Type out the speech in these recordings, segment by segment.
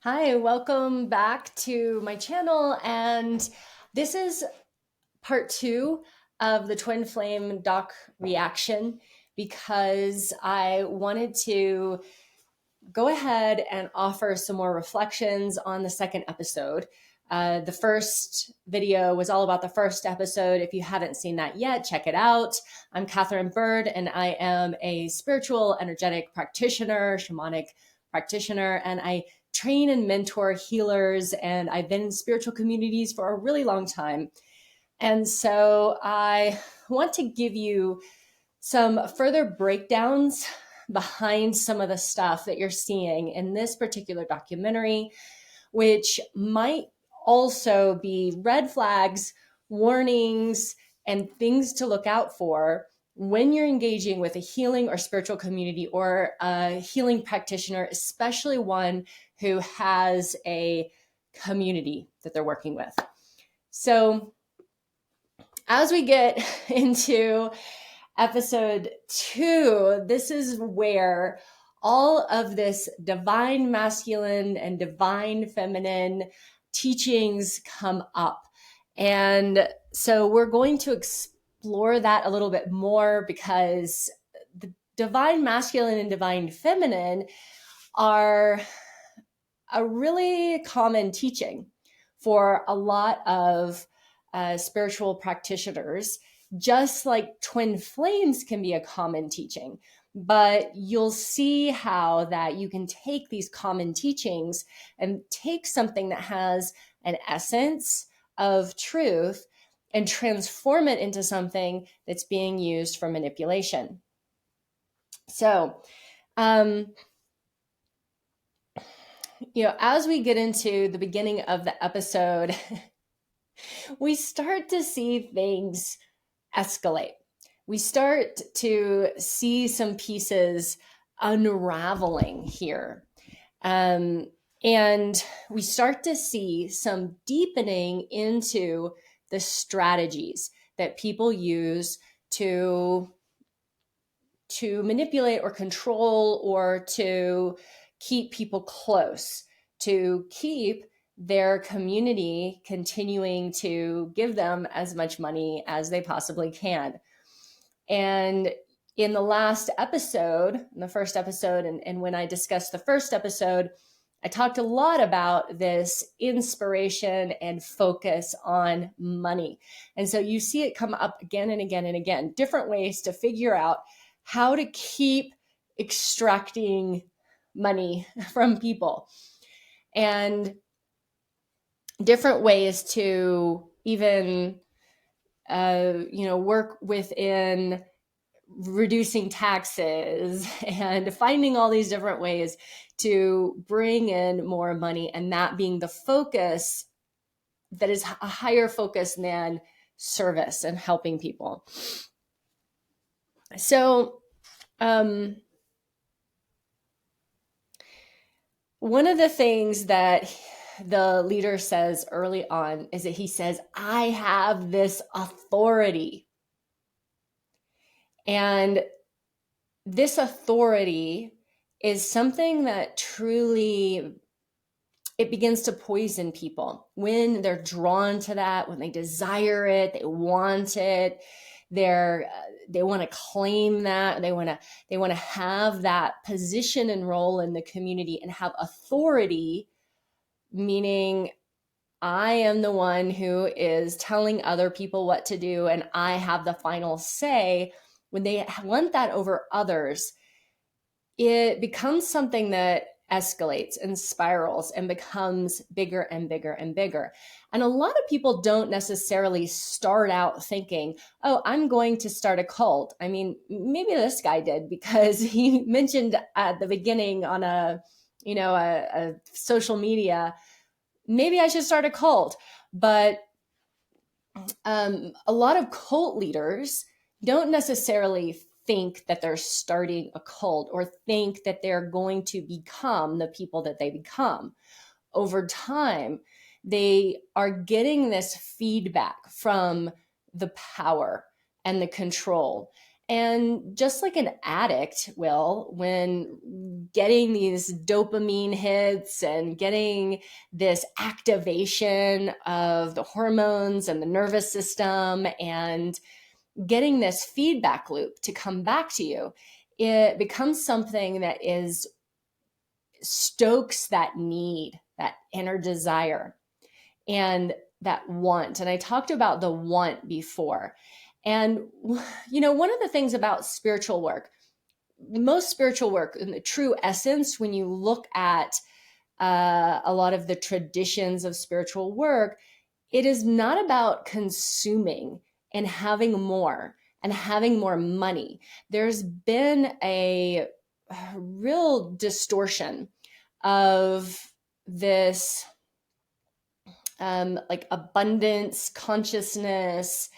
Hi, welcome back to my channel. And this is part two of the Twin Flame doc reaction because I wanted to go ahead and offer some more reflections on the second episode. The first video was all about the first episode. If you haven't seen that yet, check it out. I'm Catherine Bird, and I am a spiritual energetic practitioner, shamanic practitioner, and I train and mentor healers, and I've been in spiritual communities for a really long time. And so I want to give you some further breakdowns behind some of the stuff that you're seeing in this particular documentary, which might also be red flags, warnings, and things to look out for when you're engaging with a healing or spiritual community or a healing practitioner, especially one who has a community that they're working with. So as we get into episode 2, this is where all of this divine masculine and divine feminine teachings come up. And so we're going to explore that a little bit more because the divine masculine and divine feminine are a really common teaching for a lot of spiritual practitioners, just like twin flames can be a common teaching. But you'll see how that you can take these common teachings and take something that has an essence of truth and transform it into something that's being used for manipulation. So, as we get into the beginning of the episode, we start to see things escalate. We start to see some pieces unraveling here. And we start to see some deepening into the strategies that people use to manipulate or control or to keep people close, to keep their community continuing to give them as much money as they possibly can. And in the last episode, in the first episode, and when I discussed the first episode, I talked a lot about this inspiration and focus on money. And so you see it come up again and again and again, different ways to figure out how to keep extracting money from people and different ways to even work within reducing taxes and finding all these different ways to bring in more money, and that being the focus that is a higher focus than service and helping people. So one of the things that the leader says early on is that he says, I have this authority. And this authority is something that truly, it begins to poison people when they're drawn to that, when they desire it, they want it, they want to claim that, they want to have that position and role in the community and have authority, meaning I am the one who is telling other people what to do and I have the final say. When they want that over others, it becomes something that escalates and spirals and becomes bigger and bigger and bigger. And a lot of people don't necessarily start out thinking, oh, I'm going to start a cult. I mean, maybe this guy did because he mentioned at the beginning on a social media, maybe I should start a cult. But a lot of cult leaders don't necessarily think that they're starting a cult or think that they're going to become the people that they become. Over time, they are getting this feedback from the power and the control. And just like an addict will, when getting these dopamine hits and getting this activation of the hormones and the nervous system and getting this feedback loop to come back to you, it becomes something that is stokes that need, that inner desire, and that want. And I talked about the want before. And, one of the things about spiritual work, most spiritual work in the true essence, when you look at a lot of the traditions of spiritual work, it is not about consuming and having more money. There's been a real distortion of this like abundance consciousness,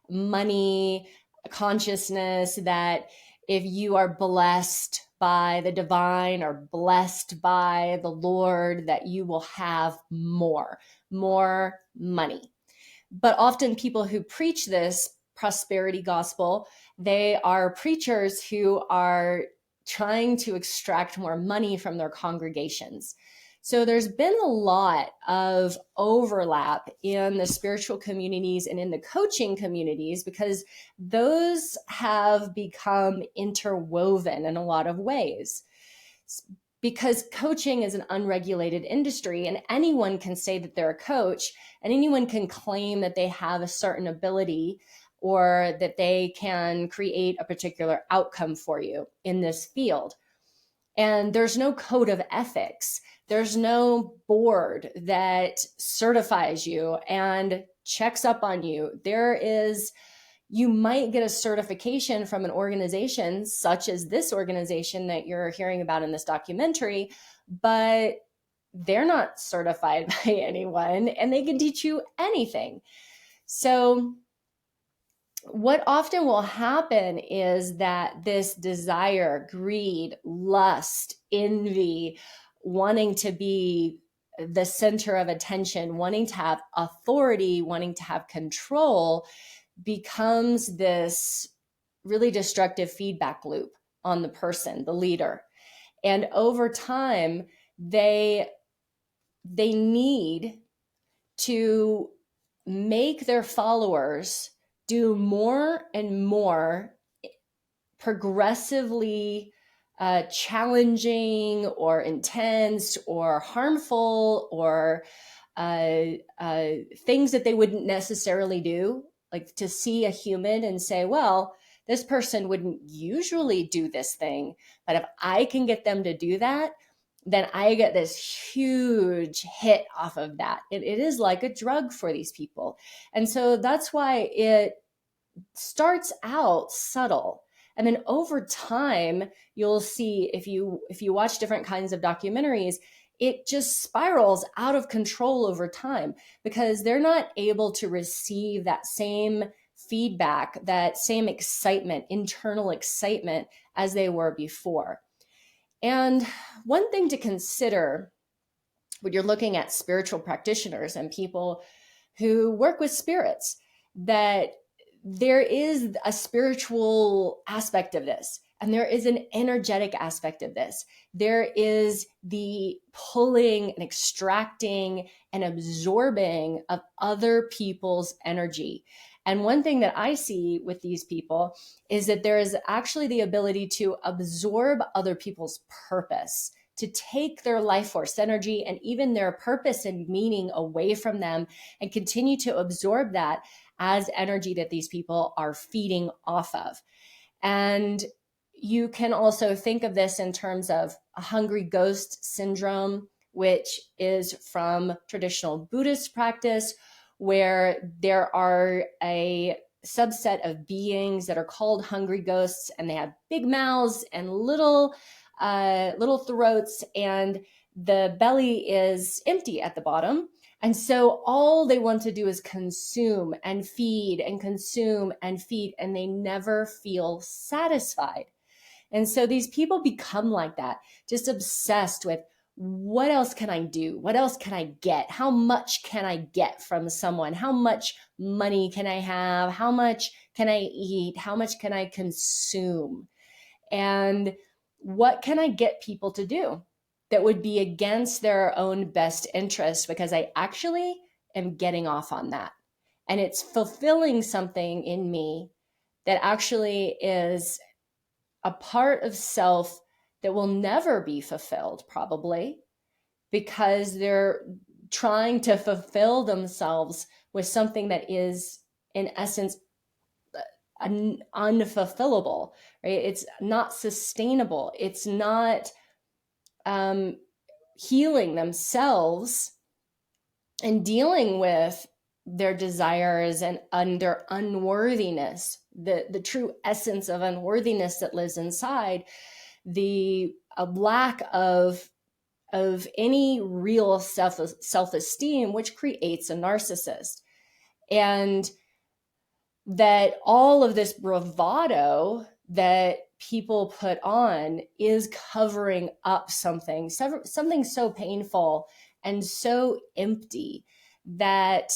money consciousness, that if you are blessed by the divine or blessed by the Lord, that you will have more money. But often people who preach this prosperity gospel, they are preachers who are trying to extract more money from their congregations. So there's been a lot of overlap in the spiritual communities and in the coaching communities, because those have become interwoven in a lot of ways. Because coaching is an unregulated industry, and anyone can say that they're a coach, and anyone can claim that they have a certain ability or that they can create a particular outcome for you in this field. And there's no code of ethics. There's no board that certifies you and checks up on you. You might get a certification from an organization such as this organization that you're hearing about in this documentary, but they're not certified by anyone, and they can teach you anything. So what often will happen is that this desire, greed, lust, envy, wanting to be the center of attention, wanting to have authority, wanting to have control, becomes this really destructive feedback loop on the person, the leader. And over time, they need to make their followers do more and more progressively challenging or intense or harmful or things that they wouldn't necessarily do, like to see a human and say, well, this person wouldn't usually do this thing, but if I can get them to do that, then I get this huge hit off of that. It is like a drug for these people. And so that's why it starts out subtle. And then over time, you'll see, if you watch different kinds of documentaries, it just spirals out of control over time, because they're not able to receive that same feedback, that same excitement, internal excitement, as they were before. And one thing to consider when you're looking at spiritual practitioners and people who work with spirits, that there is a spiritual aspect of this, and there is an energetic aspect of this. There is the pulling and extracting and absorbing of other people's energy. And one thing that I see with these people is that there is actually the ability to absorb other people's purpose, to take their life force energy and even their purpose and meaning away from them, and continue to absorb that as energy that these people are feeding off of. And you can also think of this in terms of a hungry ghost syndrome, which is from traditional Buddhist practice, where there are a subset of beings that are called hungry ghosts, and they have big mouths and little throats, and the belly is empty at the bottom. And so all they want to do is consume and feed and consume and feed, and they never feel satisfied. And so these people become like that, just obsessed with, what else can I do? What else can I get? How much can I get from someone? How much money can I have? How much can I eat? How much can I consume? And what can I get people to do that would be against their own best interest, because I actually am getting off on that. And it's fulfilling something in me that actually is a part of self that will never be fulfilled, probably, because they're trying to fulfill themselves with something that is, in essence, unfulfillable, right? It's not sustainable. It's not healing themselves and dealing with their desires and their unworthiness, the true essence of unworthiness that lives inside, the lack of any real self-esteem, which creates a narcissist. And that all of this bravado that people put on is covering up something so painful and so empty that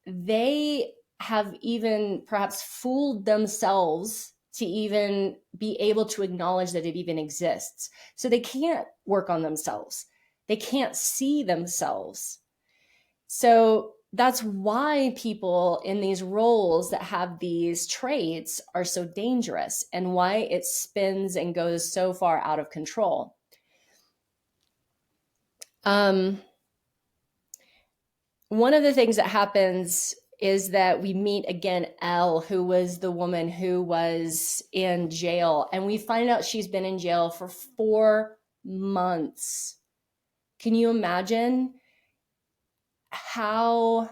they have even perhaps fooled themselves to even be able to acknowledge that it even exists. So they can't work on themselves. They can't see themselves. So that's why people in these roles that have these traits are so dangerous, and why it spins and goes so far out of control. One of the things that happens is that we meet again Elle, who was the woman who was in jail, and we find out she's been in jail for 4 months. Can you imagine how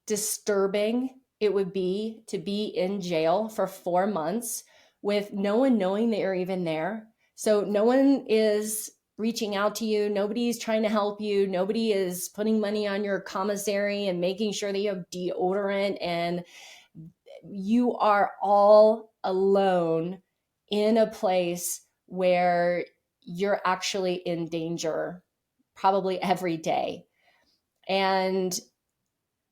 disturbing it would be to be in jail for 4 months with no one knowing that you're even there? So no one is reaching out to you. Nobody's trying to help you. Nobody is putting money on your commissary and making sure that you have deodorant, and you are all alone in a place where you're actually in danger probably every day. And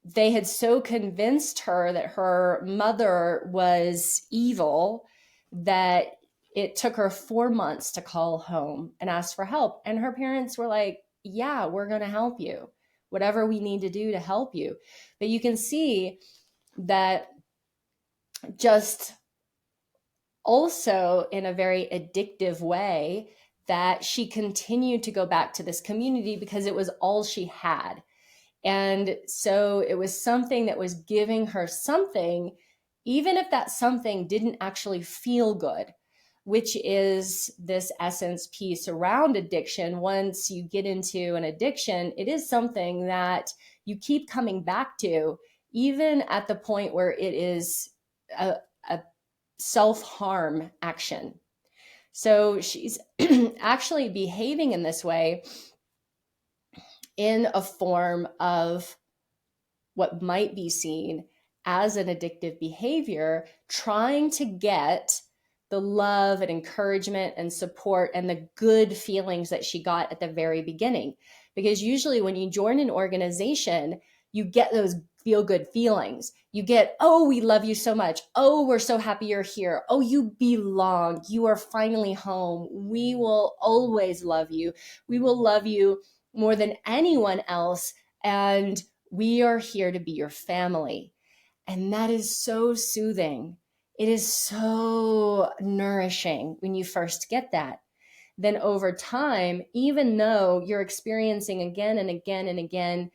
they had so convinced her that her mother was evil that it took her 4 months to call home and ask for help. And her parents were like, yeah, we're going to help you, whatever we need to do to help you. But you can see that just also in a very addictive way, that she continued to go back to this community because it was all she had. And so it was something that was giving her something, even if that something didn't actually feel good, which is this essence piece around addiction. Once you get into an addiction, it is something that you keep coming back to, even at the point where it is a self-harm action. So she's actually behaving in this way in a form of what might be seen as an addictive behavior, trying to get the love and encouragement and support and the good feelings that she got at the very beginning. Because usually when you join an organization, you get those feel-good feelings. You get, oh, we love you so much. Oh, we're so happy you're here. Oh, you belong. You are finally home. We will always love you. We will love you more than anyone else. And we are here to be your family. And that is so soothing. It is so nourishing when you first get that. Then over time, even though you're experiencing again and again and again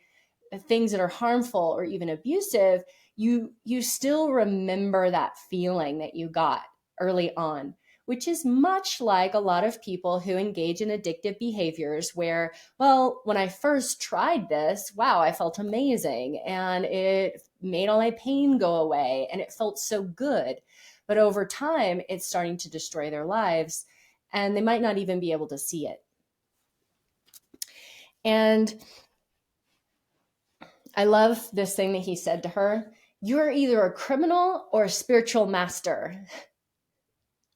things that are harmful or even abusive, you still remember that feeling that you got early on, which is much like a lot of people who engage in addictive behaviors where, well, when I first tried this, wow, I felt amazing and it made all my pain go away and it felt so good. But over time, it's starting to destroy their lives and they might not even be able to see it. And I love this thing that he said to her: you're either a criminal or a spiritual master.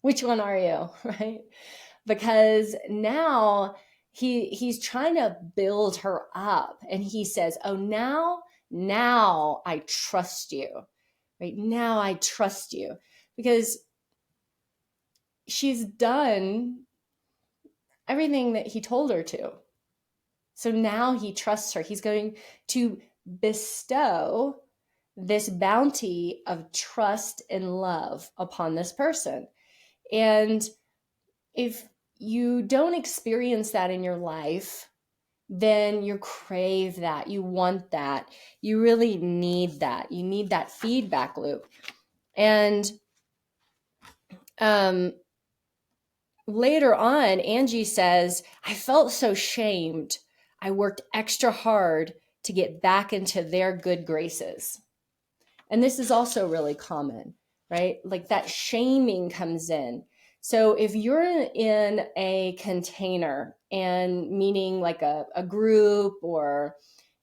Which one are you, right? Because now he's trying to build her up, and he says, oh, now I trust you. right? Now I trust you, because she's done everything that he told her to. So now he trusts her. He's going to bestow this bounty of trust and love upon this person. And if you don't experience that in your life, then you crave that. You want that. You really need that. You need that feedback loop. And later on, Angie says, I felt so shamed. I worked extra hard to get back into their good graces. And this is also really common, right? Like that shaming comes in. So if you're in a container, and meaning like a group, or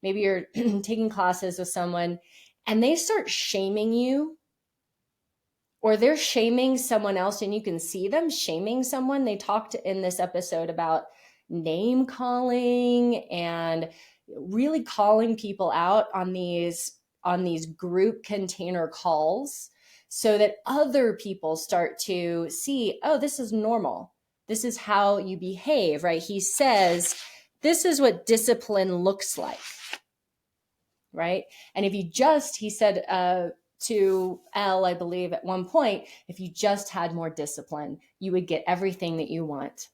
maybe you're taking classes with someone and they start shaming you, or they're shaming someone else and you can see them shaming someone. They talked in this episode about name calling and really calling people out on these group container calls, so that other people start to see, oh, this is normal. This is how you behave, right? He says, this is what discipline looks like, right? And if you just, he said, to Elle, I believe at one point, if you just had more discipline, you would get everything that you want.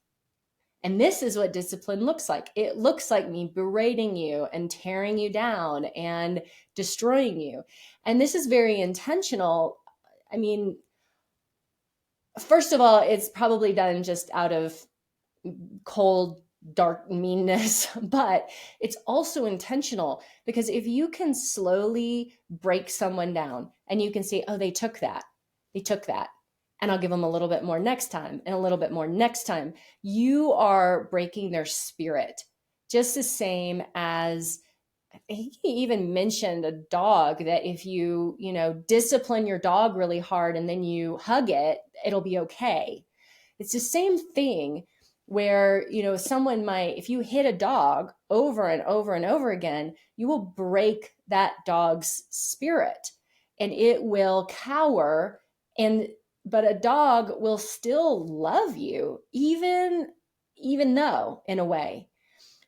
And this is what discipline looks like. It looks like me berating you and tearing you down and destroying you. And this is very intentional. I mean, first of all, it's probably done just out of cold, dark meanness, but it's also intentional, because if you can slowly break someone down and you can see, oh, they took that, and I'll give them a little bit more next time and a little bit more next time, you are breaking their spirit. Just the same as, he even mentioned a dog, that if you discipline your dog really hard and then you hug it, it'll be okay. It's the same thing where, someone might, if you hit a dog over and over and over again, you will break that dog's spirit and it will cower. But a dog will still love you, even though, in a way.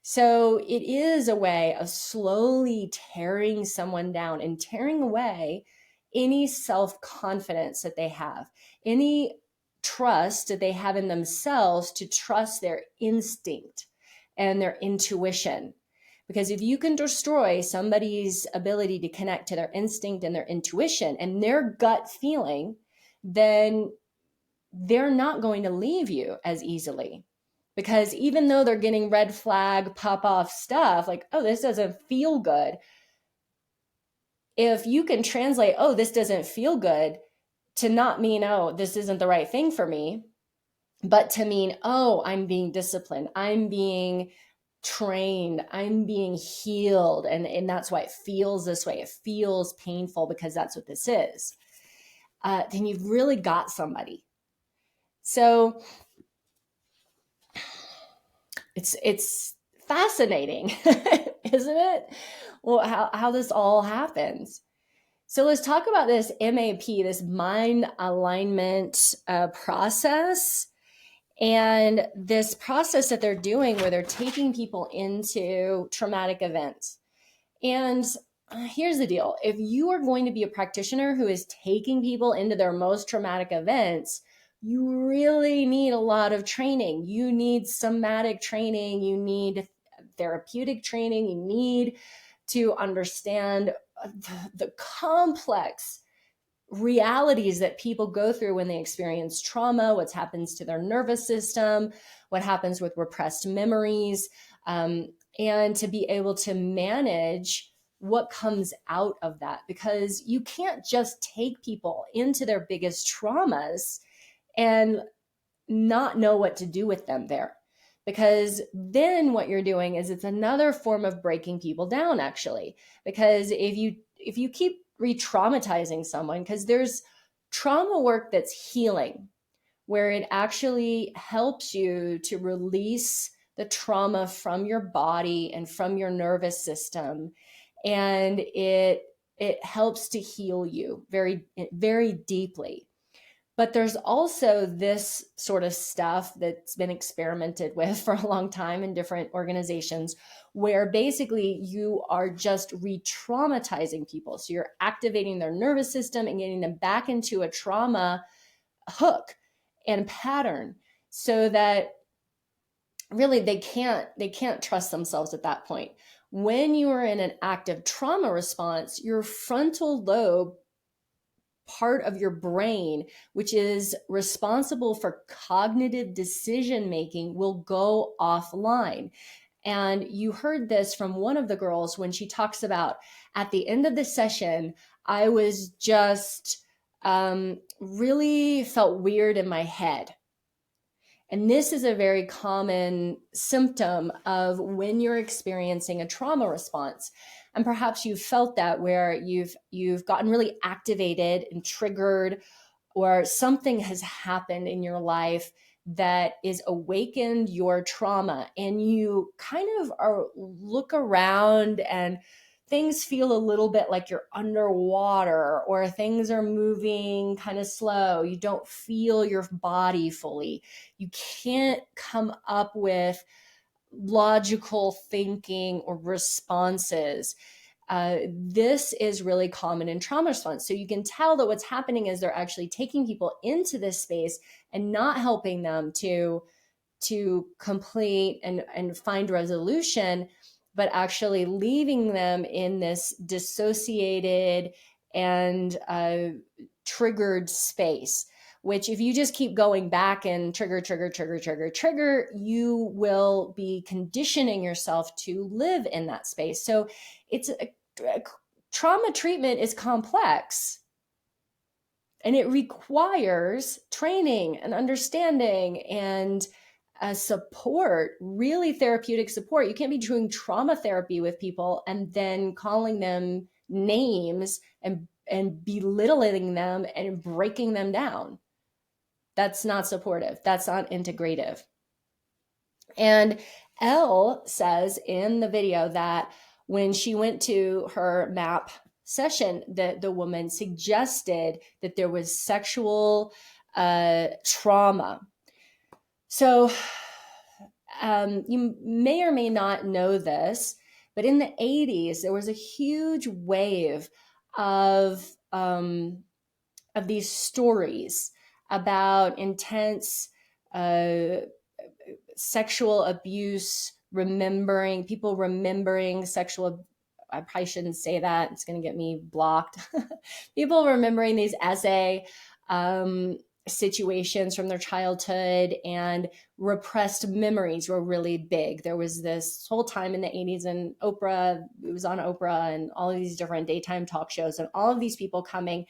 So it is a way of slowly tearing someone down and tearing away any self-confidence that they have, any trust that they have in themselves, to trust their instinct and their intuition. Because if you can destroy somebody's ability to connect to their instinct and their intuition and their gut feeling, then they're not going to leave you as easily. Because even though they're getting red flag, pop off stuff like, oh, this doesn't feel good. If you can translate, oh, this doesn't feel good, to not mean, oh, this isn't the right thing for me, but to mean, oh, I'm being disciplined, I'm being trained, I'm being healed. And that's why it feels this way. It feels painful because that's what this is. Then you've really got somebody. So it's fascinating, isn't it? Well, how this all happens. So let's talk about this MAP, this mind alignment process, and this process that they're doing where they're taking people into traumatic events. And here's the deal. If you are going to be a practitioner who is taking people into their most traumatic events, you really need a lot of training. You need somatic training. You need therapeutic training. You need to understand the complex realities that people go through when they experience trauma, what happens to their nervous system, what happens with repressed memories, and to be able to manage what comes out of that. Because you can't just take people into their biggest traumas and not know what to do with them there. Because then what you're doing is it's another form of breaking people down, actually. Because if you keep re-traumatizing someone, because there's trauma work that's healing, where it actually helps you to release the trauma from your body and from your nervous system. And it It helps to heal you very, very deeply. But there's also this sort of stuff that's been experimented with for a long time in different organizations, where basically you are just re-traumatizing people. So you're activating their nervous system and getting them back into a trauma hook and pattern, so that really they can't trust themselves at that point. When you are in an active trauma response, your frontal lobe part of your brain, which is responsible for cognitive decision making, will go offline. And you heard this from one of the girls when she talks about, at the end of the session, I was just really felt weird in my head. And this is a very common symptom of when you're experiencing a trauma response. And perhaps you've felt that, where you've gotten really activated and triggered, or something has happened in your life that is awakened your trauma, and you kind of look around and things feel a little bit like you're underwater, or things are moving kind of slow. You don't feel your body fully. You can't come up with logical thinking or responses. This is really common in trauma response. So you can tell that what's happening is they're actually taking people into this space and not helping them to complete and find resolution, but actually leaving them in this dissociated and triggered space, which if you just keep going back and trigger, you will be conditioning yourself to live in that space. So it's trauma treatment is complex, and it requires training and understanding and support, really therapeutic support. You can't be doing trauma therapy with people and then calling them names and belittling them and breaking them down. That's not supportive. That's not integrative. And Elle says in the video that when she went to her MAP session, that the woman suggested that there was sexual trauma. So you may or may not know this, but in the 80s, there was a huge wave of these stories about intense sexual abuse, people remembering sexual. I probably shouldn't say that. It's going to get me blocked. People remembering these essay situations from their childhood, and repressed memories were really big. There was this whole time in the 80s, and it was on Oprah and all of these different daytime talk shows, and all of these people coming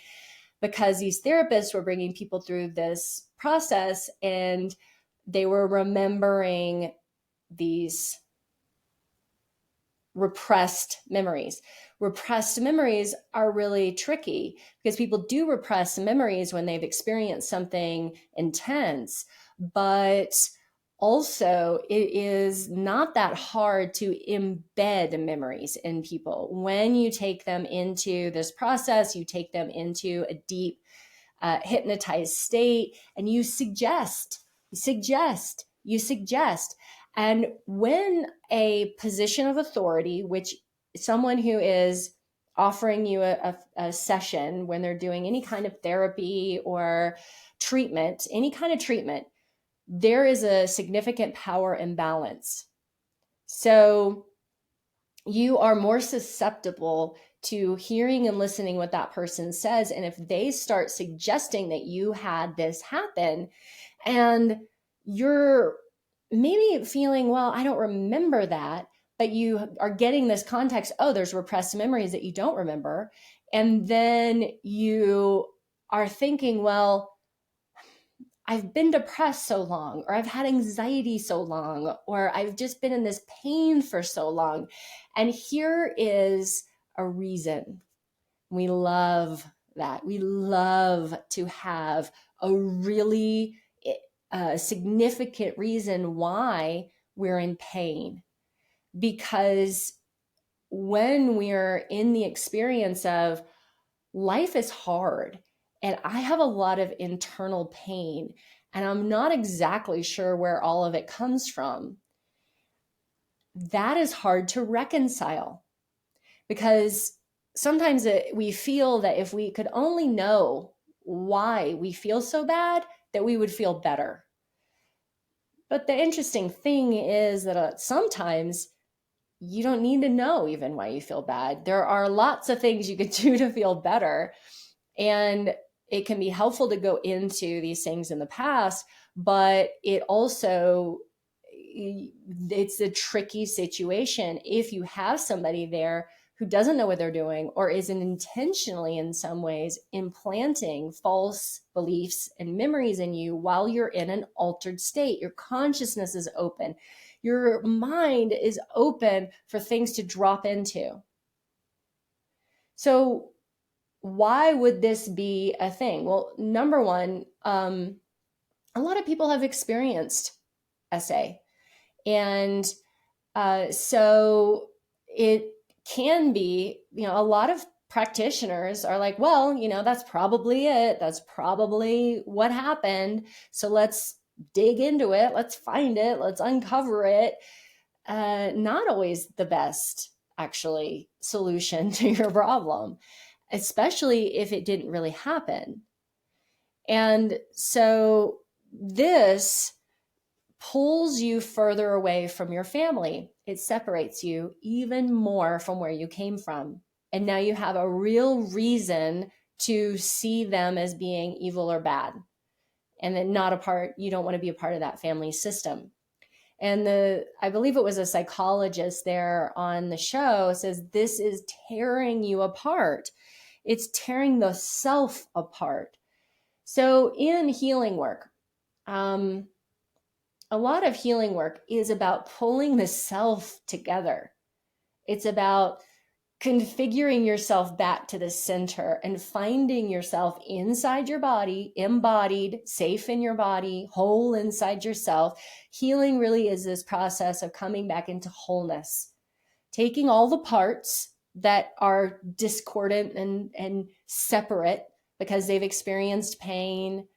because these therapists were bringing people through this process, and they were remembering these repressed memories. Repressed memories are really tricky because people do repress memories when they've experienced something intense, but also it is not that hard to embed memories in people. When you take them into this process, you take them into a deep hypnotized state, and you suggest. And when a position of authority, which someone who is offering you a session, when they're doing any kind of therapy or treatment, any kind of treatment, there is a significant power imbalance. So you are more susceptible to hearing and listening what that person says. And if they start suggesting that you had this happen, and you're maybe feeling, well, I don't remember that, but you are getting this context, oh, there's repressed memories that you don't remember. And then you are thinking, well, I've been depressed so long, or I've had anxiety so long, or I've just been in this pain for so long. And here is a reason. We love that. We love to have a really significant reason why we're in pain, because when we're in the experience of life is hard and I have a lot of internal pain and I'm not exactly sure where all of it comes from, that is hard to reconcile, because sometimes we feel that if we could only know why we feel so bad, that we would feel better. But the interesting thing is that sometimes you don't need to know even why you feel bad. There are lots of things you could do to feel better. And it can be helpful to go into these things in the past, but it also, it's a tricky situation if you have somebody there who doesn't know what they're doing or isn't intentionally in some ways implanting false beliefs and memories in you while you're in an altered state. Your consciousness is open. Your mind is open for things to drop into. So why would this be a thing? Well, number one, a lot of people have experienced SA. And so it can be, a lot of practitioners are like, well, that's probably it. That's probably what happened. So let's dig into it. Let's find it. Let's uncover it. Not always the best, actually, solution to your problem, especially if it didn't really happen. And so this pulls you further away from your family. It separates you even more from where you came from. And now you have a real reason to see them as being evil or bad. And then you don't want to be a part of that family system. And I believe it was a psychologist there on the show says, this is tearing you apart. It's tearing the self apart. So in healing work, a lot of healing work is about pulling the self together. It's about configuring yourself back to the center and finding yourself inside your body, embodied, safe in your body, whole inside yourself. Healing really is this process of coming back into wholeness, taking all the parts that are discordant and separate because they've experienced pain,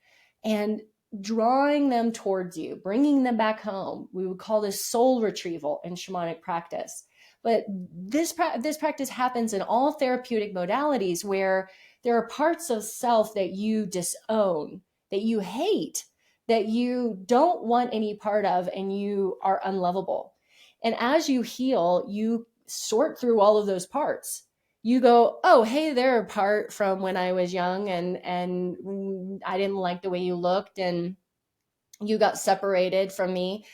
and drawing them towards you, bringing them back home. We would call this soul retrieval in shamanic practice. But this practice happens in all therapeutic modalities where there are parts of self that you disown, that you hate, that you don't want any part of, and you are unlovable. And as you heal, you sort through all of those parts. You go, oh, hey, they're a part from when I was young and I didn't like the way you looked and you got separated from me.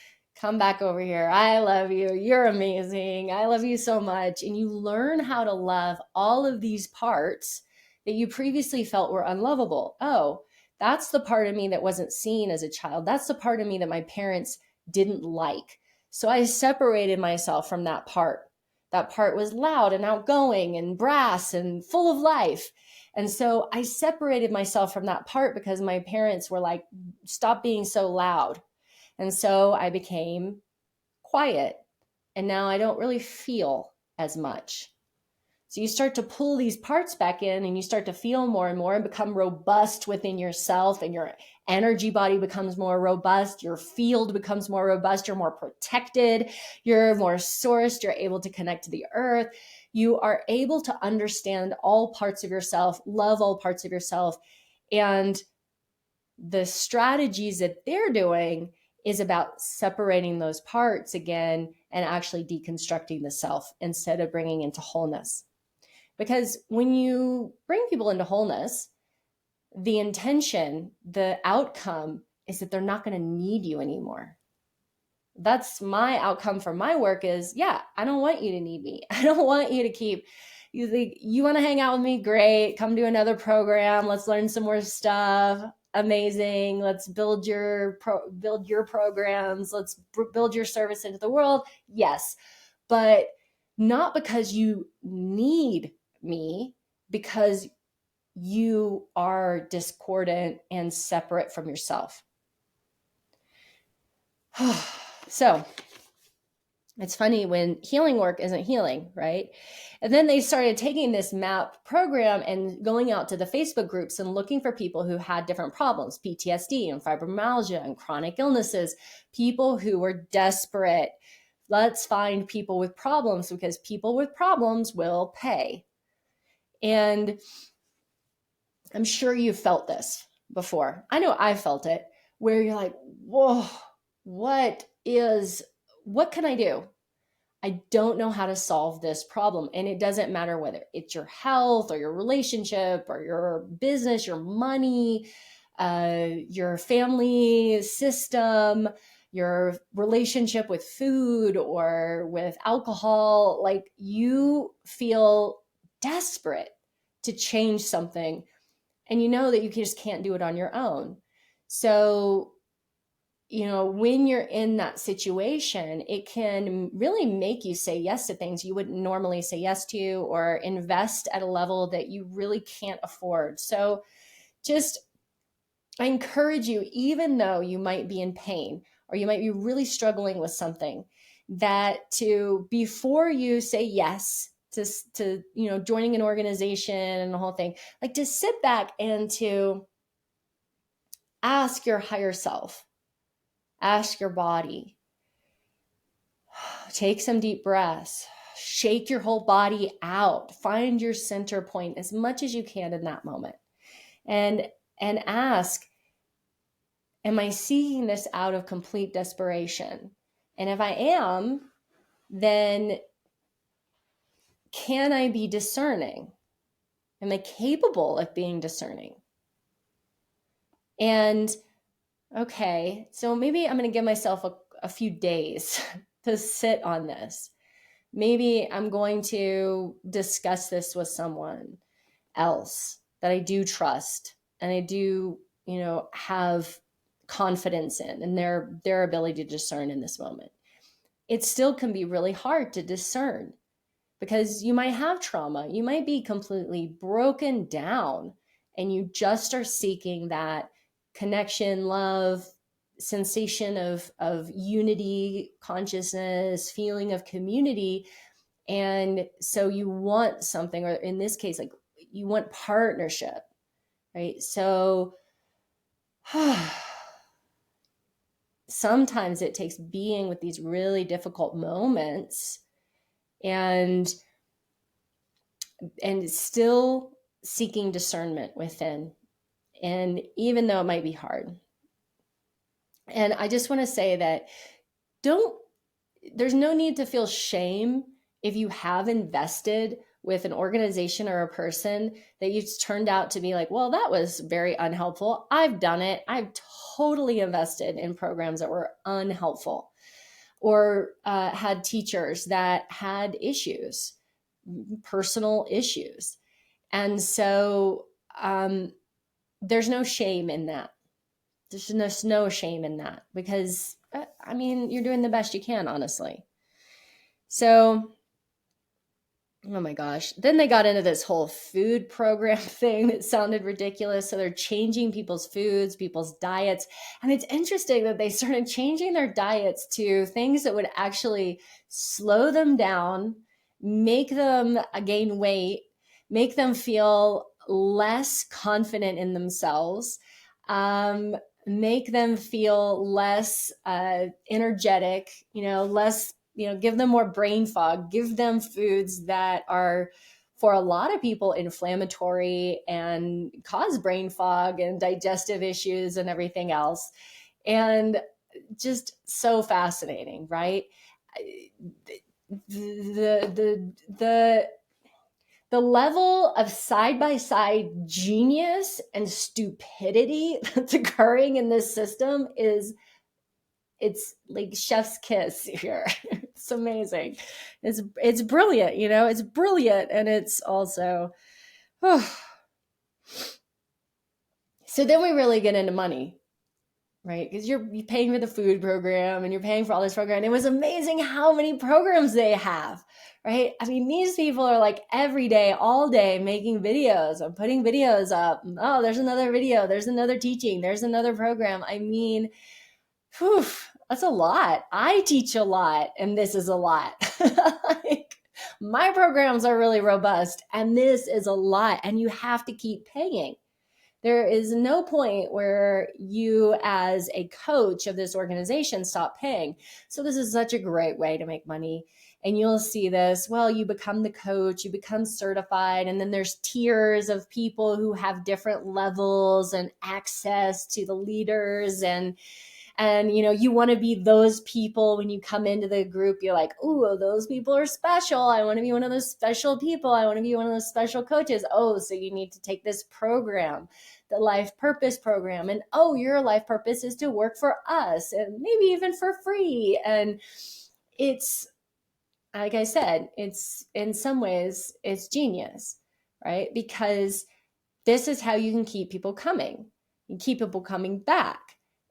Come back over here. I love you. You're amazing. I love you so much. And you learn how to love all of these parts that you previously felt were unlovable. Oh, that's the part of me that wasn't seen as a child. That's the part of me that my parents didn't like. So I separated myself from that part. That part was loud and outgoing and brass and full of life. And so I separated myself from that part because my parents were like, stop being so loud. And so I became quiet. And now I don't really feel as much. So you start to pull these parts back in and you start to feel more and more and become robust within yourself, and your energy body becomes more robust. Your field becomes more robust. You're more protected. You're more sourced. You're able to connect to the earth. You are able to understand all parts of yourself, love all parts of yourself. And the strategies that they're doing is about separating those parts again and actually deconstructing the self instead of bringing into wholeness. Because when you bring people into wholeness, the intention, the outcome is that they're not going to need you anymore. That's my outcome from my work is, I don't want you to need me. I don't want you to keep, you think you want to hang out with me? Great. Come do another program. Let's learn some more stuff. Amazing. Let's build your programs. Let's build your service into the world. Yes. But not because you need me, because you are discordant and separate from yourself. So It's funny when healing work isn't healing, right? And then they started taking this MAP program and going out to the Facebook groups and looking for people who had different problems, PTSD and fibromyalgia and chronic illnesses, people who were desperate. Let's find people with problems because people with problems will pay. And I'm sure you've felt this before. I know I felt it, where you're like, whoa, what can I do? I don't know how to solve this problem. And it doesn't matter whether it's your health or your relationship or your business, your money, your family system, your relationship with food or with alcohol. Like, you feel desperate to change something, and you know that you just can't do it on your own. So, when you're in that situation, it can really make you say yes to things you wouldn't normally say yes to, or invest at a level that you really can't afford. So I encourage you, even though you might be in pain or you might be really struggling with something, that before you say yes to joining an organization and the whole thing, like, to sit back and to ask your higher self, ask your body, take some deep breaths, shake your whole body out, find your center point as much as you can in that moment, and ask, am I seeking this out of complete desperation? And if I am, then can I be discerning? Am I capable of being discerning? And okay, so maybe I'm going to give myself a few days to sit on this. Maybe I'm going to discuss this with someone else that I do trust and I do, have confidence in, and their ability to discern in this moment. It still can be really hard to discern because you might have trauma. You might be completely broken down and you just are seeking that connection, love, sensation of unity, consciousness, feeling of community. And so you want something, or in this case, like, you want partnership, right? So sometimes it takes being with these really difficult moments and still seeking discernment within. And even though it might be hard. And I just want to say that there's no need to feel shame if you have invested with an organization or a person that you turned out to be like, well, that was very unhelpful. I've done it. I've totally invested in programs that were unhelpful, or had teachers that had issues, personal issues. And so there's no shame in that. There's no shame in that, because you're doing the best you can, honestly. So, oh my gosh. Then they got into this whole food program thing that sounded ridiculous. So they're changing people's foods, people's diets. And it's interesting that they started changing their diets to things that would actually slow them down, make them gain weight, make them feel less confident in themselves, make them feel less energetic, less, give them more brain fog, give them foods that are, for a lot of people, inflammatory and cause brain fog and digestive issues and everything else. And just so fascinating, right? The level of side-by-side genius and stupidity that's occurring in this system it's like chef's kiss here. It's amazing. It's brilliant, it's brilliant. And it's also, So then we really get into money, right? Because you're paying for the food program and you're paying for all this program. And it was amazing how many programs they have, right? These people are like every day, all day, making videos and putting videos up. Oh, there's another video. There's another teaching. There's another program. Whew. That's a lot. I teach a lot, and this is a lot. Like, my programs are really robust, and this is a lot, and you have to keep paying. There is no point where you, as a coach of this organization, stop paying. So this is such a great way to make money. And you'll see this. Well, you become the coach, you become certified, and then there's tiers of people who have different levels and access to the leaders, and you want to be those people. When you come into the group, you're like, oh, those people are special. I want to be one of those special people. I want to be one of those special coaches. Oh, so you need to take this program, the life purpose program. And oh, your life purpose is to work for us, and maybe even for free. And it's, like I said, it's, in some ways, it's genius, right? Because this is how you can keep people coming. You keep people coming back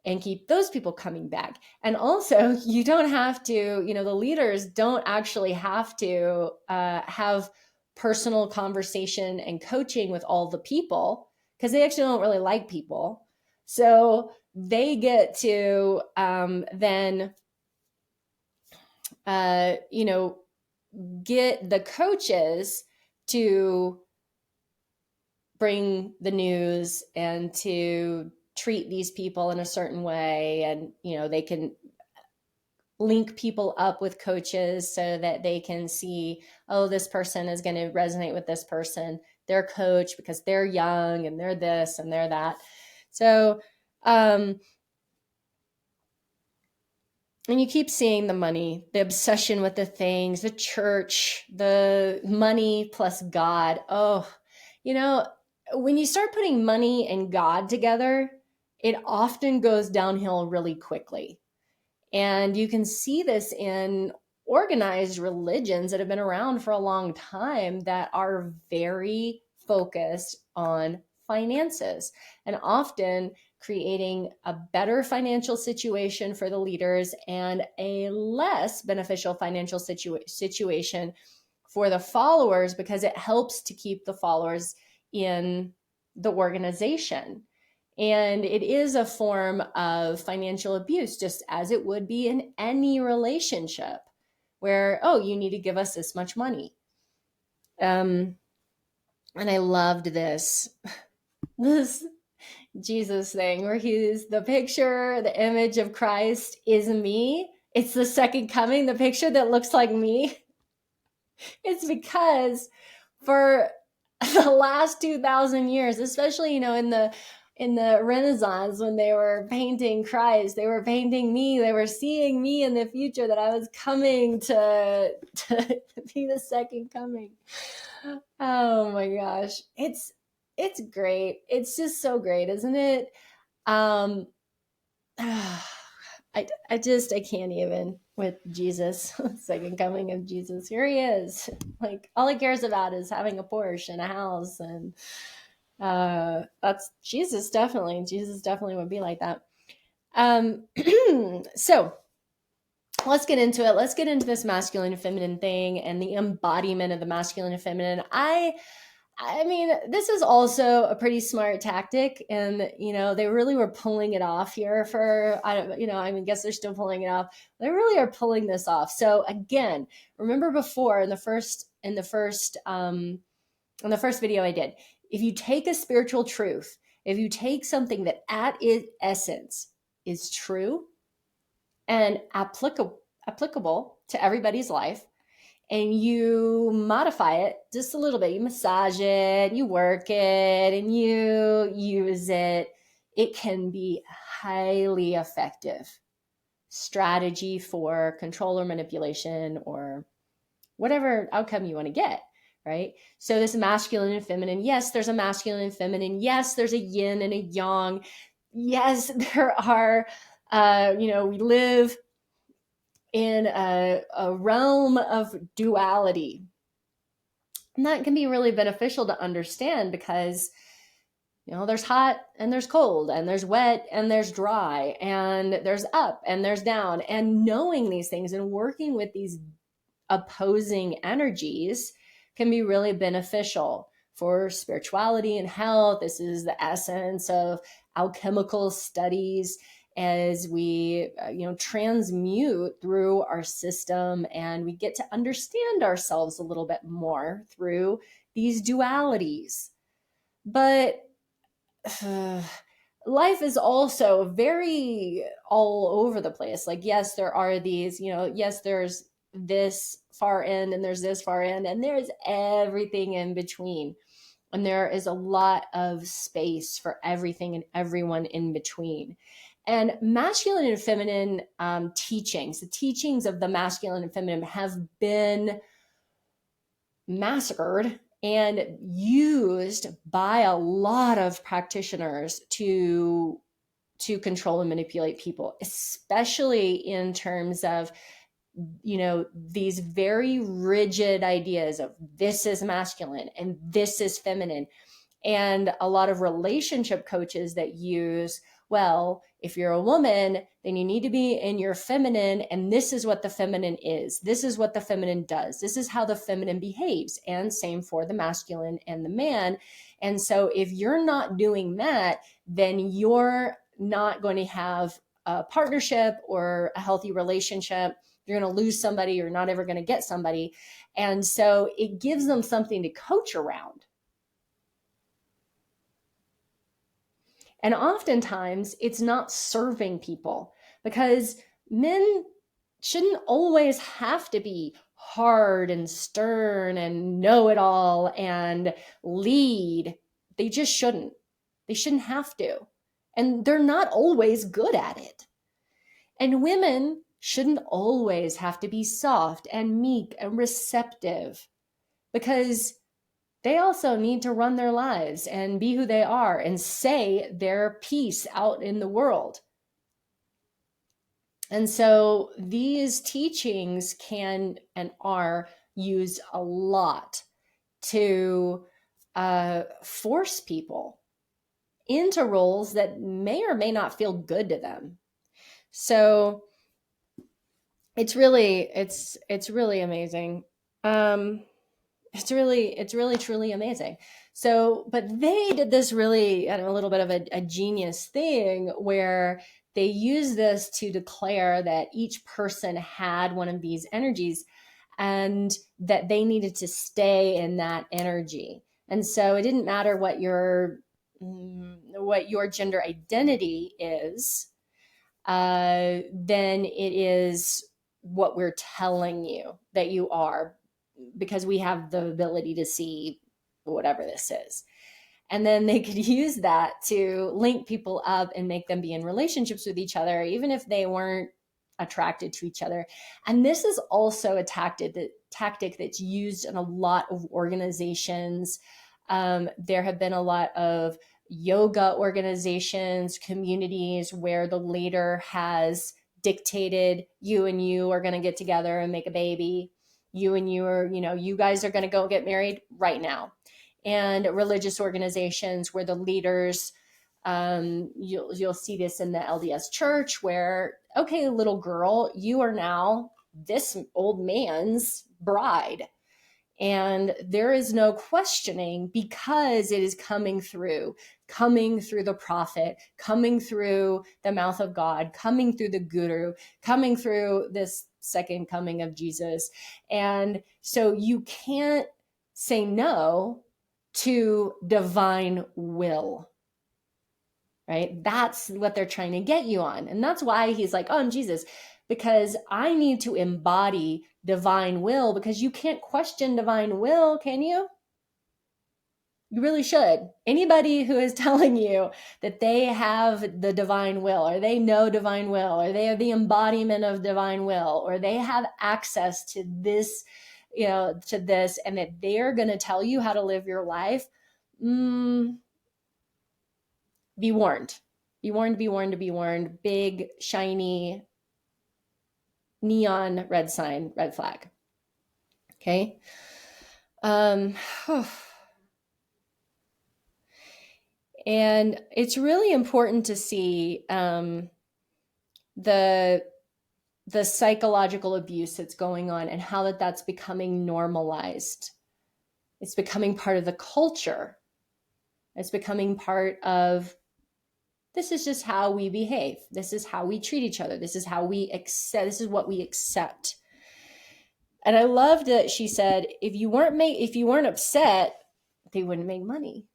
and keep those people coming back. And also, you don't have to, the leaders don't actually have to have personal conversation and coaching with all the people, because they actually don't really like people. So they get to then, get the coaches to bring the news and to treat these people in a certain way. And, they can link people up with coaches so that they can see, oh, this person is going to resonate with this person, their coach, because they're young and they're this and they're that. So, and you keep seeing the money, the obsession with the things, the church, the money plus God. Oh, when you start putting money and God together, it often goes downhill really quickly. And you can see this in organized religions that have been around for a long time that are very focused on finances, and often creating a better financial situation for the leaders and a less beneficial financial situation for the followers, because it helps to keep the followers in the organization. And it is a form of financial abuse, just as it would be in any relationship where, oh, you need to give us this much money. And I loved this Jesus thing where he's the picture, the image of Christ is me. It's the second coming, the picture that looks like me. It's because for the last 2,000 years, especially, in the Renaissance, when they were painting Christ, they were painting me. They were seeing me in the future, that I was coming to be the second coming. Oh my gosh. It's great. It's just so great, isn't it? I can't even with Jesus, second coming of Jesus. Here he is. Like, all he cares about is having a Porsche and a house, and that's Jesus. Jesus definitely would be like that. So let's get into it. Let's get into this masculine and feminine thing and the embodiment of the masculine and feminine. I mean, this is also a pretty smart tactic, and they really were pulling it off here for, I guess they're still pulling it off. They really are pulling this off. So again, remember before in the first video I did, if you take a spiritual truth, if you take something that at its essence is true and applicable to everybody's life, and you modify it just a little bit, you massage it, you work it, and you use it, it can be highly effective strategy for control or manipulation or whatever outcome you want to get, right? So this masculine and feminine, yes, there's a masculine and feminine. Yes, there's a yin and a yang. Yes, there are, we live in a realm of duality. And that can be really beneficial to understand, because there's hot and there's cold, and there's wet and there's dry, and there's up and there's down. And knowing these things and working with these opposing energies can be really beneficial for spirituality and health. This is the essence of alchemical studies. as we transmute through our system, and we get to understand ourselves a little bit more through these dualities. But life is also very all over the place. Like, yes, there are these, yes, there's this far end and there's this far end, and there's everything in between. And there is a lot of space for everything and everyone in between. And masculine and feminine teachings, the teachings of the masculine and feminine, have been massacred and used by a lot of practitioners to control and manipulate people, especially in terms of these very rigid ideas of this is masculine and this is feminine. And a lot of relationship coaches that use, well, if you're a woman, then you need to be in your feminine, and this is what the feminine is. This is what the feminine does. This is how the feminine behaves. And same for the masculine and the man. And so if you're not doing that, then you're not going to have a partnership or a healthy relationship. You're going to lose somebody. You're not ever going to get somebody. And so it gives them something to coach around. And oftentimes it's not serving people, because men shouldn't always have to be hard and stern and know it all and lead. They just shouldn't. They shouldn't have to. And they're not always good at it. And women shouldn't always have to be soft and meek and receptive, because they also need to run their lives and be who they are and say their piece out in the world. And so these teachings can and are used a lot to force people into roles that may or may not feel good to them. So it's really amazing. It's really truly amazing. So, but they did this really, a little bit of a genius thing where they used this to declare that each person had one of these energies and that they needed to stay in that energy. And so it didn't matter what your gender identity is, then it is what we're telling you that you are, because we have the ability to see whatever this is. And then they could use that to link people up and make them be in relationships with each other, even if they weren't attracted to each other. And this is also a tactic that's used in a lot of organizations. There have been a lot of yoga organizations, communities where the leader has dictated, you and you are going to get together and make a baby. You and you are, you guys are going to go get married right now. And religious organizations where the leaders, you'll see this in the LDS church where, okay, little girl, you are now this old man's bride. And there is no questioning, because it is coming through the prophet, coming through the mouth of God, coming through the guru, coming through this second coming of Jesus. And so you can't say no to divine will, right? That's what they're trying to get you on. And that's why he's like, oh, I'm Jesus, because I need to embody divine will, because you can't question divine will, can you? You really should. Anybody who is telling you that they have the divine will, or they know divine will, or they are the embodiment of divine will, or they have access to this, to this, and that they're going to tell you how to live your life, be warned. Be warned, be warned, be warned. Big, shiny, neon red sign, red flag. Okay. And it's really important to see the psychological abuse that's going on, and how that's becoming normalized. It's becoming part of the culture. It's becoming part of This is just how we behave. This is how we treat each other. This is how we accept. This is what we accept. And I loved that she said, if you weren't upset, they wouldn't make money.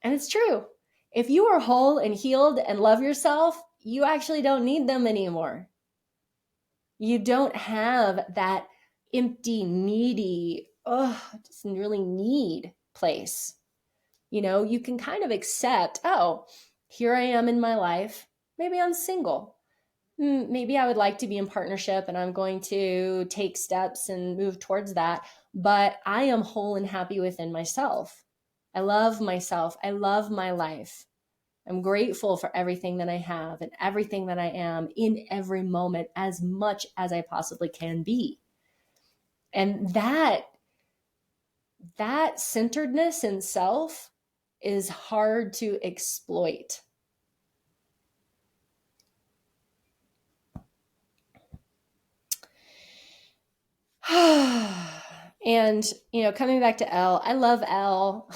And it's true. If you are whole and healed and love yourself, you actually don't need them anymore. You don't have that empty, needy, just really need place. You can kind of accept, oh, here I am in my life. Maybe I'm single. Maybe I would like to be in partnership and I'm going to take steps and move towards that. But I am whole and happy within myself. I love myself. I love my life. I'm grateful for everything that I have and everything that I am in every moment as much as I possibly can be. And that centeredness in self is hard to exploit. And, coming back to Elle, I love Elle.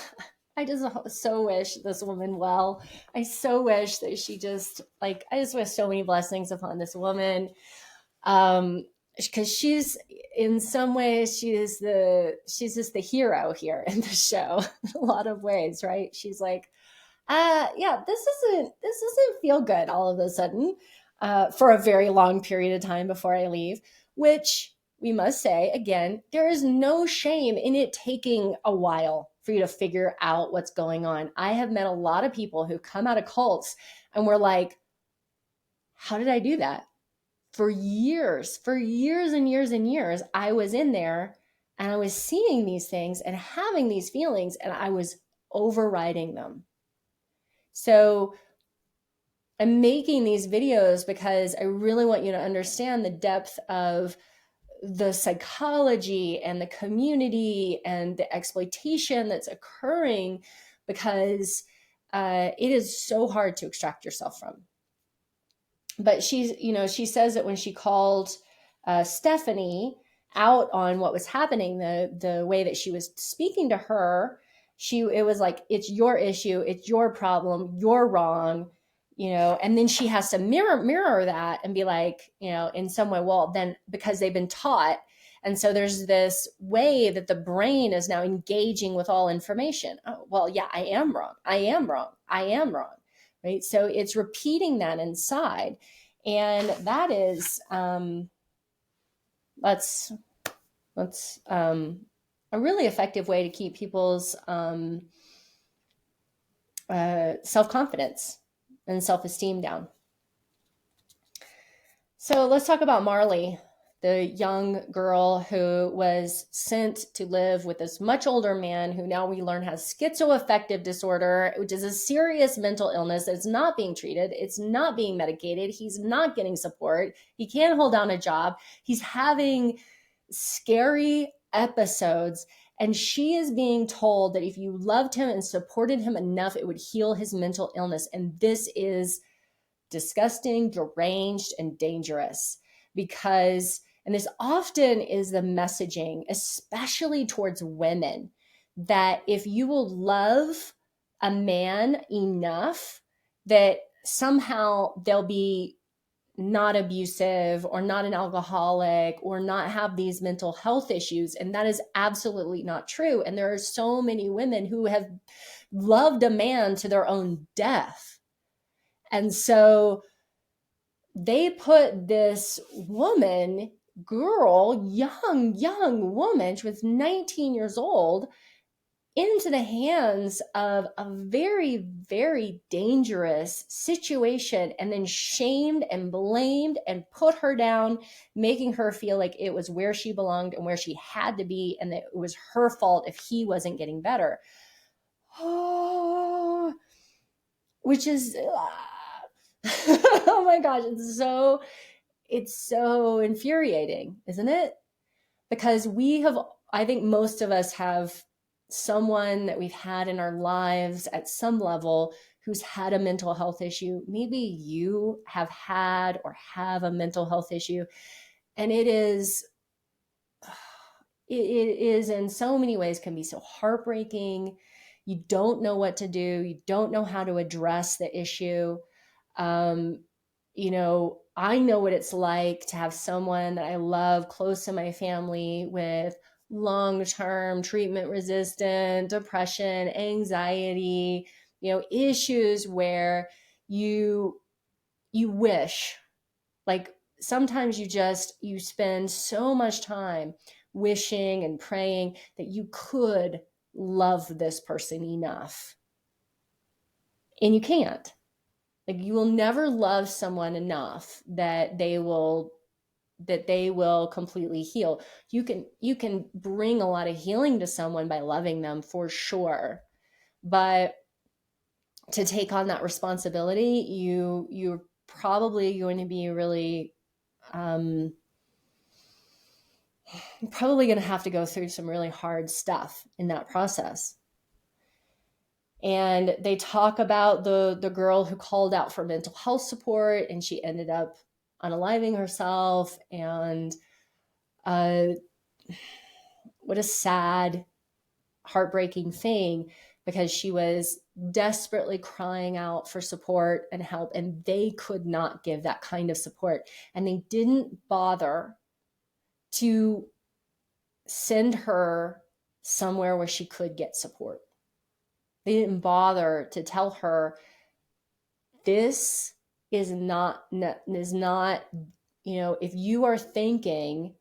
I just so wish this woman well. I so wish that she just I just wish so many blessings upon this woman. Because she's in some ways she's just the hero here in the show in a lot of ways, right? She's like, yeah, this doesn't feel good all of a sudden, for a very long period of time before I leave, which we must say, again, there is no shame in it taking a while for you to figure out what's going on. I have met a lot of people who come out of cults and were like, how did I do that? For years and years and years, I was in there and I was seeing these things and having these feelings and I was overriding them. So I'm making these videos because I really want you to understand the depth of the psychology and the community and the exploitation that's occurring, because it is so hard to extract yourself from. But she says that when she called Stephanie out on what was happening, the way that she was speaking to her, it was like, it's your issue, it's your problem, you're wrong, and then she has to mirror that and be like, in some way, well, then because they've been taught. And so there's this way that the brain is now engaging with all information. Oh, well, yeah, I am wrong. I am wrong. I am wrong. Right. So it's repeating that inside. And that is, that's a really effective way to keep people's self-confidence and self-esteem down. So let's talk about Marley, the young girl who was sent to live with this much older man who now we learn has schizoaffective disorder, which is a serious mental illness that's not being treated. It's not being medicated. He's not getting support. He can't hold down a job. He's having scary episodes. And she is being told that if you loved him and supported him enough, it would heal his mental illness. And this is disgusting, deranged, and dangerous because, and this often is the messaging, especially towards women, that if you will love a man enough, that somehow they'll be not abusive or not an alcoholic or not have these mental health issues. And that is absolutely not true. And there are so many women who have loved a man to their own death. And so they put this girl, young woman, she was 19 years old, into the hands of a very, very dangerous situation, and then shamed and blamed and put her down, making her feel like it was where she belonged and where she had to be, and that it was her fault if he wasn't getting better. Oh, which is, oh my gosh, it's so infuriating, isn't it? Because I think most of us have someone that we've had in our lives at some level who's had a mental health issue. Maybe you have had or have a mental health issue. And it is in so many ways can be so heartbreaking. You don't know what to do. You don't know how to address the issue. You know, I know what it's like to have someone that I love close to my family with long-term treatment resistant depression, anxiety, you know, issues where you you wish, like, sometimes you spend so much time wishing and praying that you could love this person enough, and you can't. Like, you will never love someone enough that they will completely heal. You can bring a lot of healing to someone by loving them, for sure, but to take on that responsibility, you're probably going to be really um, probably going to have to go through some really hard stuff in that process. And they talk about the girl who called out for mental health support, and she ended up unaliving herself. And uh, what a sad, heartbreaking thing, because she was desperately crying out for support and help, and they could not give that kind of support. And they didn't bother to send her somewhere where she could get support. They didn't bother to tell her, this is not, you know, if you are thinking,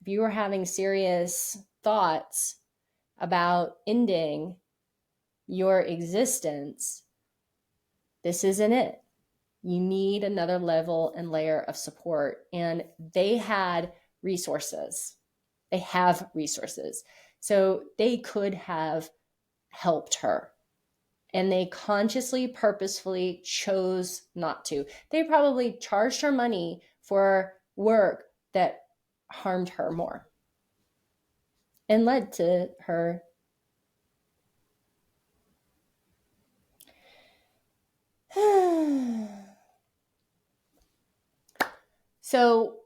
if you are having serious thoughts about ending your existence, this isn't it. You need another level and layer of support. And they had resources. They have resources. So they could have helped her. And they consciously, purposefully chose not to. They probably charged her money for work that harmed her more and led to her. So,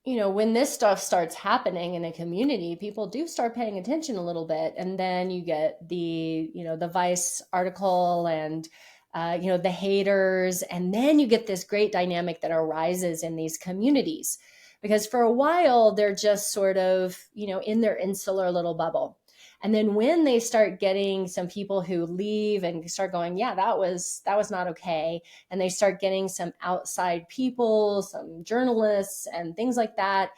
you know, when this stuff starts happening in a community, people do start paying attention a little bit. And then you get the, you know, the Vice article and, you know, the haters. And then you get this great dynamic that arises in these communities. Because for a while, they're just sort of, you know, in their insular little bubble. And then when they start getting some people who leave and start going, yeah, that was not okay, and they start getting some outside people, some journalists and things like that,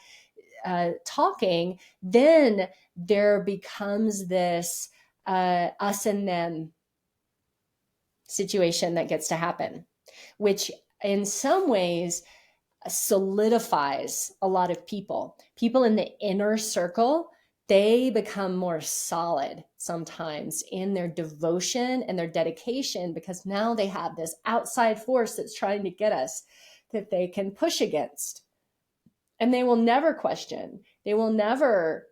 talking, then there becomes this us and them situation that gets to happen, which in some ways solidifies a lot of people. People in the inner circle, they become more solid sometimes in their devotion and their dedication, because now they have this outside force that's trying to get us that they can push against. And they will never question. They will never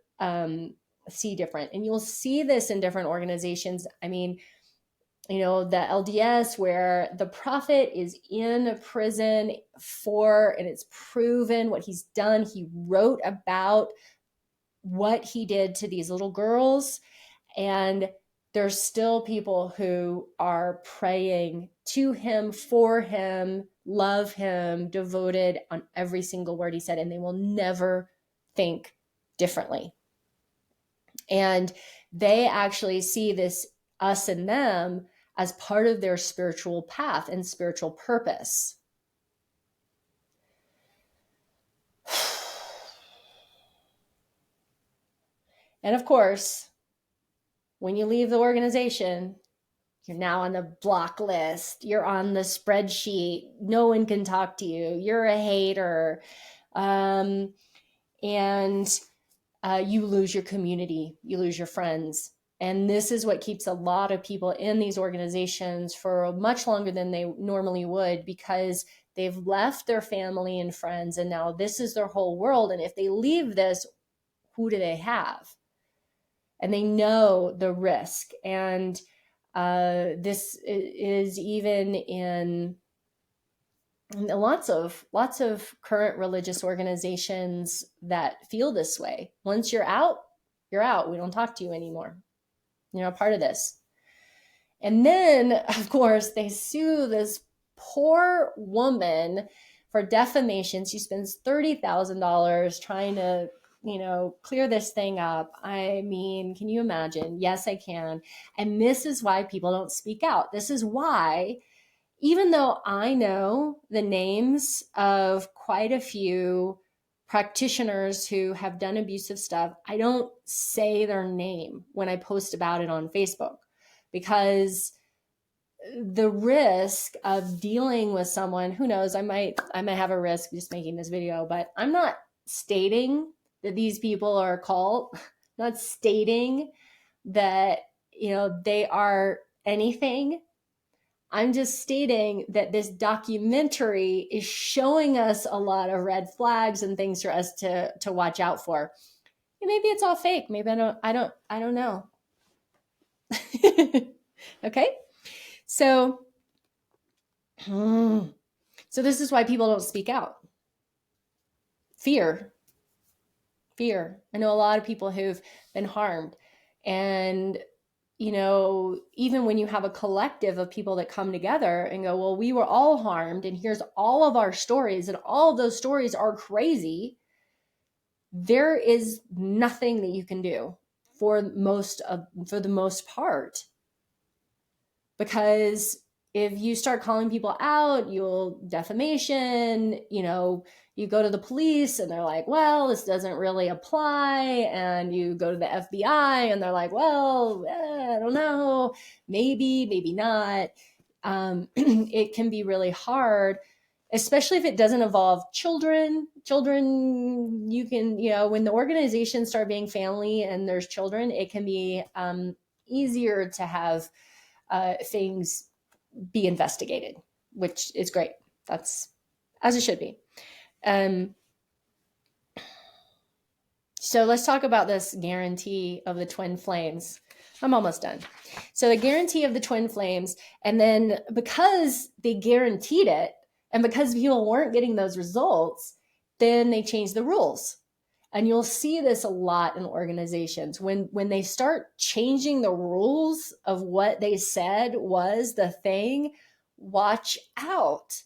see different. And you'll see this in different organizations. I mean, you know, the LDS, where the prophet is in prison and it's proven what he's done. He wrote about what he did to these little girls. And there's still people who are praying to him, for him, love him, devoted on every single word he said, and they will never think differently. And they actually see this us and them as part of their spiritual path and spiritual purpose. And of course, when you leave the organization, you're now on the block list. You're on the spreadsheet. No one can talk to you. You're a hater. And you lose your community. You lose your friends. And this is what keeps a lot of people in these organizations for much longer than they normally would, because they've left their family and friends, and now this is their whole world. And if they leave this, who do they have? And they know the risk. And this is even in lots of current religious organizations that feel this way. Once you're out, you're out. We don't talk to you anymore. You're not part of this. And then, of course, they sue this poor woman for defamation. She spends $30,000 trying to, clear this thing up. I mean, can you imagine? Yes, I can. And this is why people don't speak out. This is why, even though I know the names of quite a few practitioners who have done abusive stuff, I don't say their name when I post about it on Facebook, because the risk of dealing with someone, who knows, I might have a risk just making this video, but I'm not stating that these people are a cult, not stating that, they are anything. I'm just stating that this documentary is showing us a lot of red flags and things for us to watch out for. And maybe it's all fake. Maybe I don't know. Okay. So this is why people don't speak out. Fear. I know a lot of people who've been harmed, and even when you have a collective of people that come together and go, well, we were all harmed, and here's all of our stories, and all of those stories are crazy, there is nothing that you can do for the most part. Because if you start calling people out, you'll defamation, you go to the police and they're like, well, this doesn't really apply. And you go to the FBI and they're like, well, I don't know, maybe not. It can be really hard, especially if it doesn't involve children. Children, you can, when the organizations start being family and there's children, it can be easier to have things be investigated, which is great. That's as it should be. So let's talk about this guarantee of the twin flames. I'm almost done. So the guarantee of the twin flames, and then because they guaranteed it, and because people weren't getting those results, then they changed the rules. And you'll see this a lot in organizations. When they start changing the rules of what they said was the thing, watch out.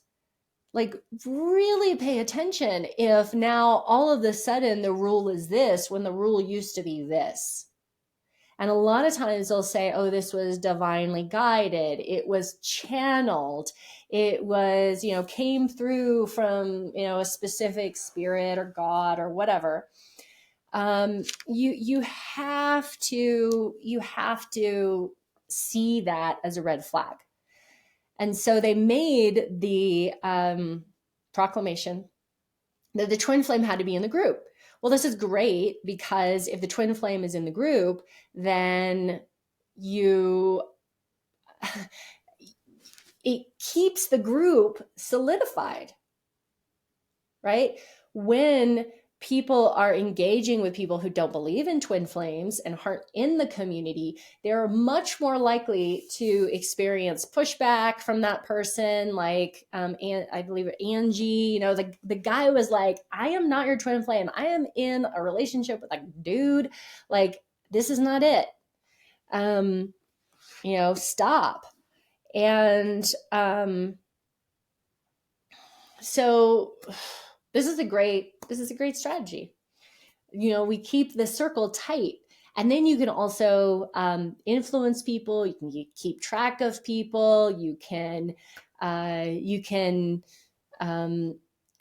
Like, really pay attention if now all of a sudden the rule is this when the rule used to be this. And a lot of times they'll say, oh, this was divinely guided. It was channeled. It was, came through from, a specific spirit or God or whatever. You have to see that as a red flag. And so they made the proclamation that the twin flame had to be in the group. Well, this is great, because if the twin flame is in the group, then it keeps the group solidified, right? When people are engaging with people who don't believe in twin flames and aren't in the community, they're much more likely to experience pushback from that person. Like, and I believe Angie, the guy was like, I am not your twin flame. I am in a relationship with a dude. Like, this is not it. Stop. And so this is a great strategy. We keep the circle tight, and then you can also influence people. You can keep track of people. You can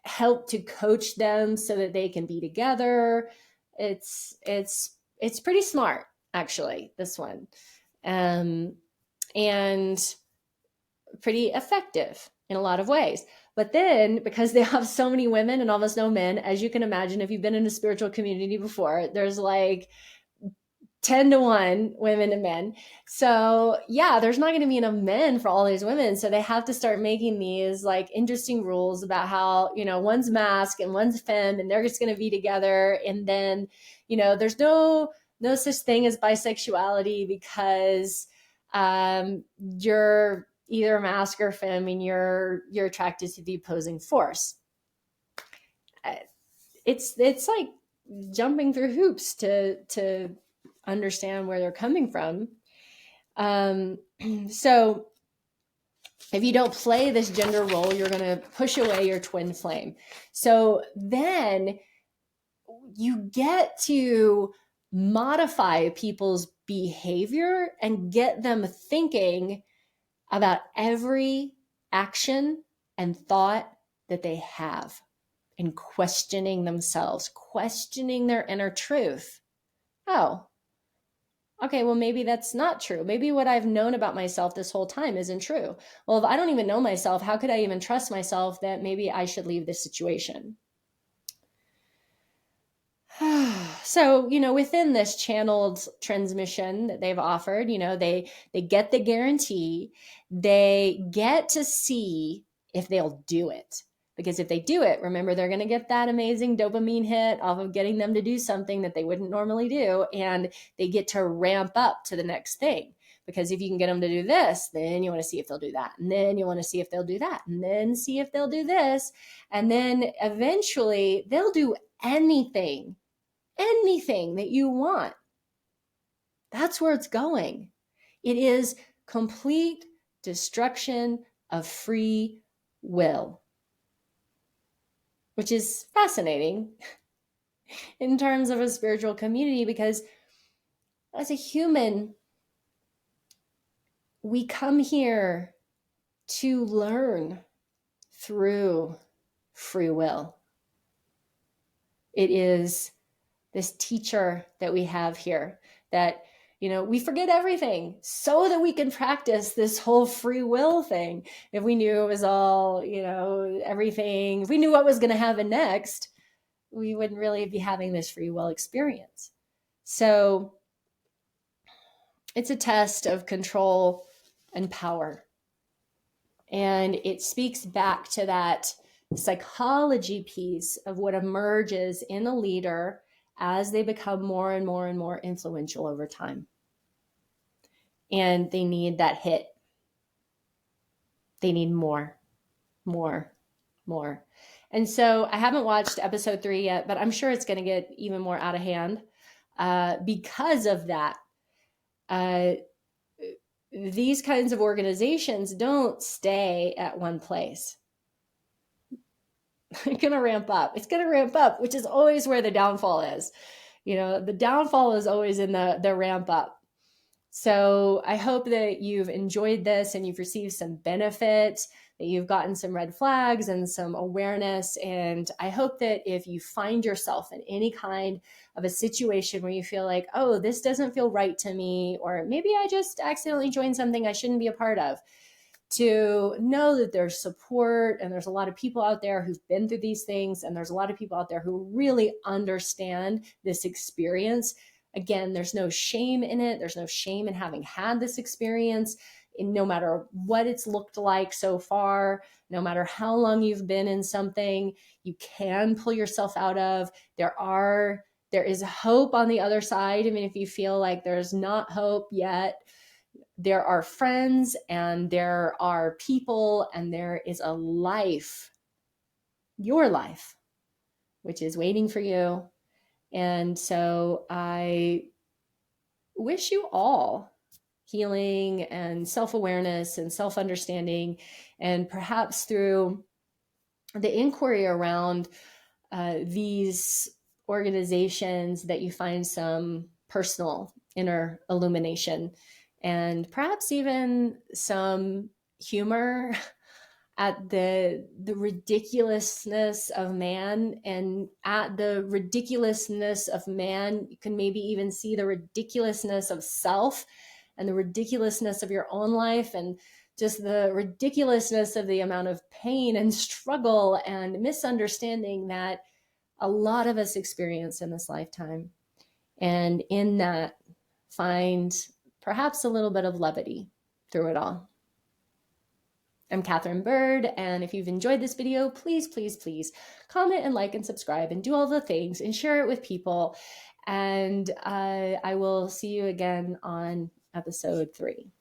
help to coach them so that they can be together. It's pretty smart, actually, this one, and pretty effective in a lot of ways. But then, because they have so many women and almost no men, as you can imagine, if you've been in a spiritual community before, there's like 10 to 1 women to men. So yeah, there's not going to be enough men for all these women. So they have to start making these like interesting rules about how, one's masc and one's femme, and they're just going to be together. And then, there's no such thing as bisexuality, because you're either masc or femme, and you're attracted to the opposing force. It's like jumping through hoops to understand where they're coming from. So If you don't play this gender role, you're going to push away your twin flame. So then you get to modify people's behavior and get them thinking about every action and thought that they have, and questioning themselves, questioning their inner truth. Oh, okay, well, maybe that's not true. Maybe what I've known about myself this whole time isn't true. Well, if I don't even know myself, how could I even trust myself that maybe I should leave this situation? So, within this channeled transmission that they've offered, they get the guarantee, they get to see if they'll do it. Because if they do it, remember, they're going to get that amazing dopamine hit off of getting them to do something that they wouldn't normally do. And they get to ramp up to the next thing. Because if you can get them to do this, then you want to see if they'll do that. And then you want to see if they'll do that. And then see if they'll do this. And then eventually they'll do anything that you want. That's where it's going. It is complete destruction of free will, which is fascinating in terms of a spiritual community, because as a human, we come here to learn through free will. It is this teacher that we have here that, we forget everything so that we can practice this whole free will thing. If we knew it was all, everything, if we knew what was going to happen next, we wouldn't really be having this free will experience. So it's a test of control and power. And it speaks back to that psychology piece of what emerges in a leader as they become more and more and more influential over time. And they need that hit. They need more. And so I haven't watched episode 3 yet, but I'm sure it's going to get even more out of hand because of that. These kinds of organizations don't stay at one place. It's going to ramp up, which is always where the downfall is. The downfall is always in the ramp up. So I hope that you've enjoyed this and you've received some benefit, that you've gotten some red flags and some awareness. And I hope that if you find yourself in any kind of a situation where you feel like, oh, this doesn't feel right to me, or maybe I just accidentally joined something I shouldn't be a part of, to know that there's support, and there's a lot of people out there who've been through these things, and there's a lot of people out there who really understand this experience. Again, there's no shame in it. There's no shame in having had this experience, and no matter what it's looked like so far, no matter how long you've been in something, you can pull yourself out of. There is hope on the other side. I mean, if you feel like there's not hope yet, there are friends and there are people and there is a life, your life, which is waiting for you. And so I wish you all healing and self-awareness and self-understanding, and perhaps through the inquiry around these organizations that you find some personal inner illumination, and perhaps even some humor at the ridiculousness of man. And at the ridiculousness of man, you can maybe even see the ridiculousness of self and the ridiculousness of your own life, and just the ridiculousness of the amount of pain and struggle and misunderstanding that a lot of us experience in this lifetime. And in that, find perhaps a little bit of levity through it all. I'm Catherine Bird, and if you've enjoyed this video, please, please, please comment and like and subscribe and do all the things and share it with people. And I will see you again on episode 3.